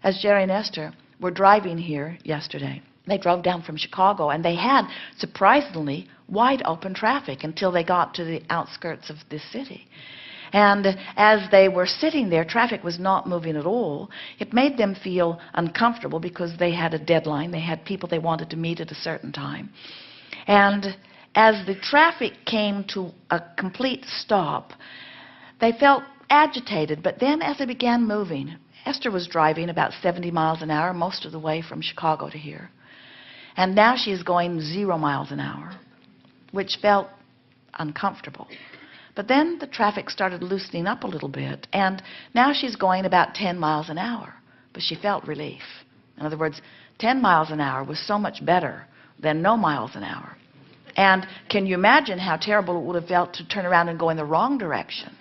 as Jerry and Esther were driving here yesterday, they drove down from Chicago, and they had surprisingly wide open traffic until they got to the outskirts of this city. And as they were sitting there, traffic was not moving at all. It made them feel uncomfortable because they had a deadline. They had people they wanted to meet at a certain time. And as the traffic came to a complete stop, they felt agitated. But then as they began moving, Esther was driving about 70 miles an hour most of the way from Chicago to here. And now she is going 0 miles an hour, which felt uncomfortable. But then the traffic started loosening up a little bit, and now she's going about 10 miles an hour. But she felt relief. In other words, 10 miles an hour was so much better than no miles an hour. And can you imagine how terrible it would have felt to turn around and go in the wrong direction?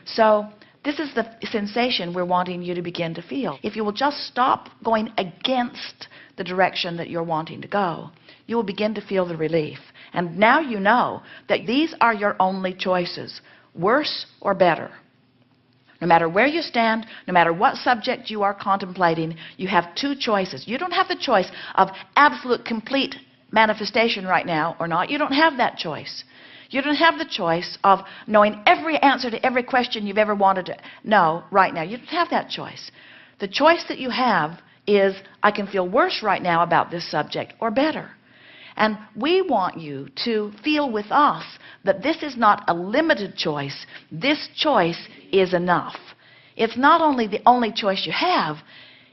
So this is the sensation we're wanting you to begin to feel. If you will just stop going against the direction that you're wanting to go, you will begin to feel the relief. And now you know that these are your only choices, worse or better. No matter where you stand, no matter what subject you are contemplating, you have two choices. You don't have the choice of absolute, complete manifestation right now or not. You don't have that choice. You don't have the choice of knowing every answer to every question you've ever wanted to know right now. You don't have that choice. The choice that you have is, I can feel worse right now about this subject or better. And we want you to feel with us that this is not a limited choice. This choice is enough. It's not only the only choice you have,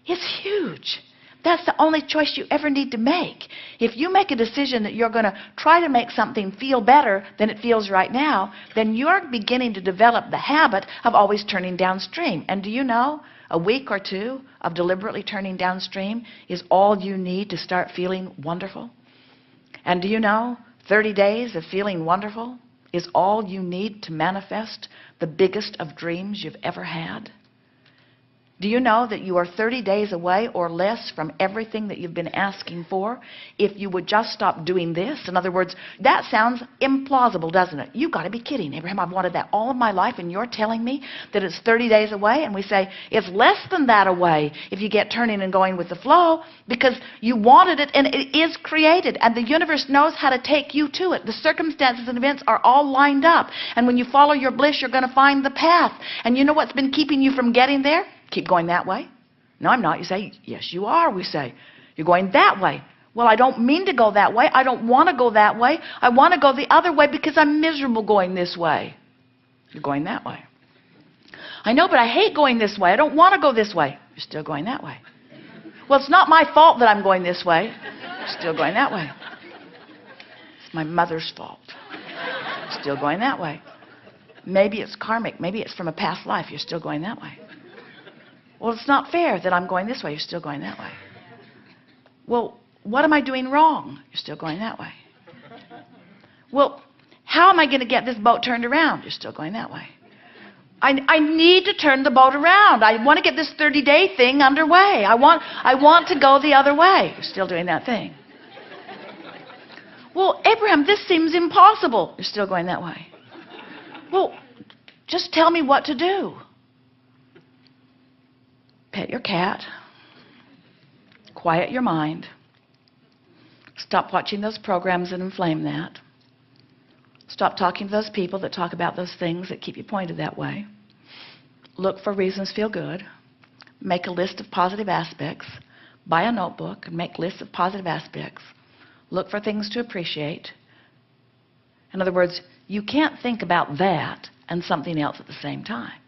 it's huge. That's the only choice you ever need to make. If you make a decision that you're going to try to make something feel better than it feels right now, then you're beginning to develop the habit of always turning downstream. And do you know, a week or two of deliberately turning downstream is all you need to start feeling wonderful? And do you know, 30 days of feeling wonderful is all you need to manifest the biggest of dreams you've ever had? Do you know that you are 30 days away or less from everything that you've been asking for if you would just stop doing this? In other words, that sounds implausible, doesn't it? You've got to be kidding, Abraham. I've wanted that all of my life, and you're telling me that it's 30 days away? And we say, it's less than that away if you get turning and going with the flow, because you wanted it, and it is created, and the universe knows how to take you to it. The circumstances and events are all lined up, and when you follow your bliss, you're going to find the path. And you know what's been keeping you from getting there? Keep going that way? No, I'm not. You say, yes, you are. We say, you're going that way. Well, I don't mean to go that way. I don't want to go that way. I want to go the other way because I'm miserable going this way. You're going that way. I know, but I hate going this way. I don't want to go this way. You're still going that way. Well, it's not my fault that I'm going this way. You're still going that way. It's my mother's fault. You're still going that way. Maybe it's karmic. Maybe it's from a past life. You're still going that way. Well, it's not fair that I'm going this way. You're still going that way. Well, what am I doing wrong? You're still going that way. Well, how am I going to get this boat turned around? You're still going that way. I need to turn the boat around. I want to get this 30-day thing underway. I want to go the other way. You're still doing that thing. Well, Abraham, this seems impossible. You're still going that way. Well, just tell me what to do. Pet your cat. Quiet your mind. Stop watching those programs that inflame that. Stop talking to those people that talk about those things that keep you pointed that way. Look for reasons to feel good. Make a list of positive aspects. Buy a notebook and make lists of positive aspects. Look for things to appreciate. In other words, you can't think about that and something else at the same time.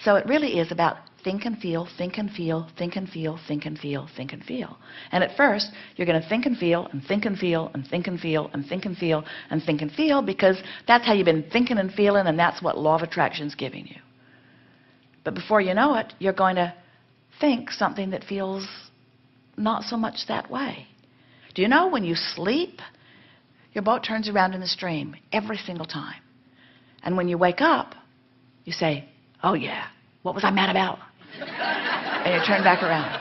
So it really is about think and feel, think and feel, think and feel, think and feel, think and feel. And at first, you're going to think and feel and think and feel and think and feel and think and feel and think and feel, because that's how you've been thinking and feeling, and that's what law of attraction's giving you. But before you know it, you're going to think something that feels not so much that way. Do you know when you sleep, your boat turns around in the stream every single time. And when you wake up, you say, oh yeah, what was I mad about? And you turn back around.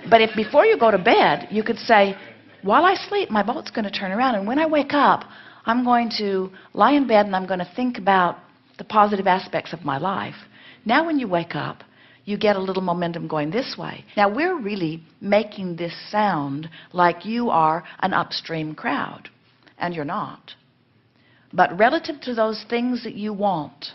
But if before you go to bed, you could say, while I sleep, my boat's going to turn around, and when I wake up, I'm going to lie in bed and I'm going to think about the positive aspects of my life. Now when you wake up, you get a little momentum going this way. Now, we're really making this sound like you are an upstream crowd, and you're not. But relative to those things that you want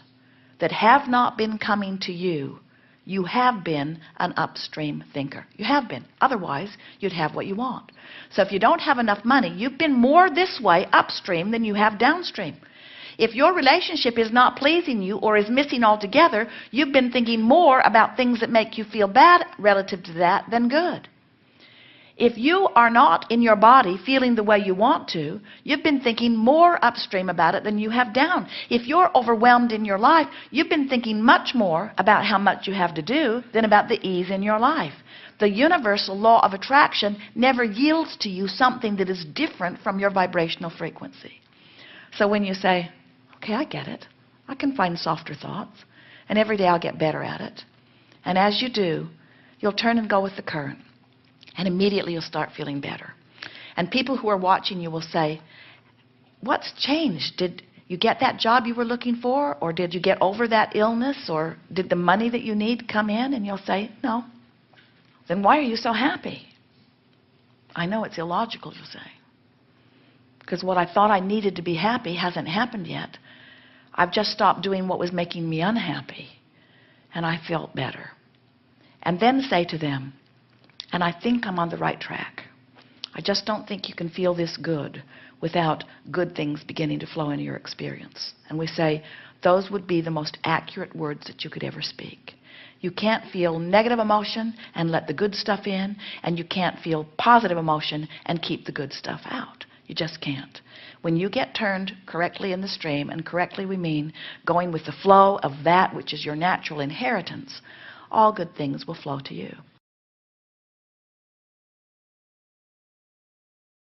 that have not been coming to you, you have been an upstream thinker. You have been. Otherwise, you'd have what you want. So if you don't have enough money, you've been more this way upstream than you have downstream. If your relationship is not pleasing you or is missing altogether, you've been thinking more about things that make you feel bad relative to that than good. If you are not in your body feeling the way you want to, you've been thinking more upstream about it than you have down. If you're overwhelmed in your life, you've been thinking much more about how much you have to do than about the ease in your life. The universal law of attraction never yields to you something that is different from your vibrational frequency. So when you say, okay, I get it. I can find softer thoughts, and every day I'll get better at it. And as you do, you'll turn and go with the current. And immediately you'll start feeling better. And people who are watching you will say, what's changed? Did you get that job you were looking for? Or did you get over that illness? Or did the money that you need come in? And you'll say, no. Then why are you so happy? I know it's illogical, you'll say. Because what I thought I needed to be happy hasn't happened yet. I've just stopped doing what was making me unhappy. And I felt better. And then say to them, and I think I'm on the right track. I just don't think you can feel this good without good things beginning to flow into your experience. And we say, those would be the most accurate words that you could ever speak. You can't feel negative emotion and let the good stuff in, and you can't feel positive emotion and keep the good stuff out. You just can't. When you get turned correctly in the stream, and correctly we mean going with the flow of that which is your natural inheritance, all good things will flow to you.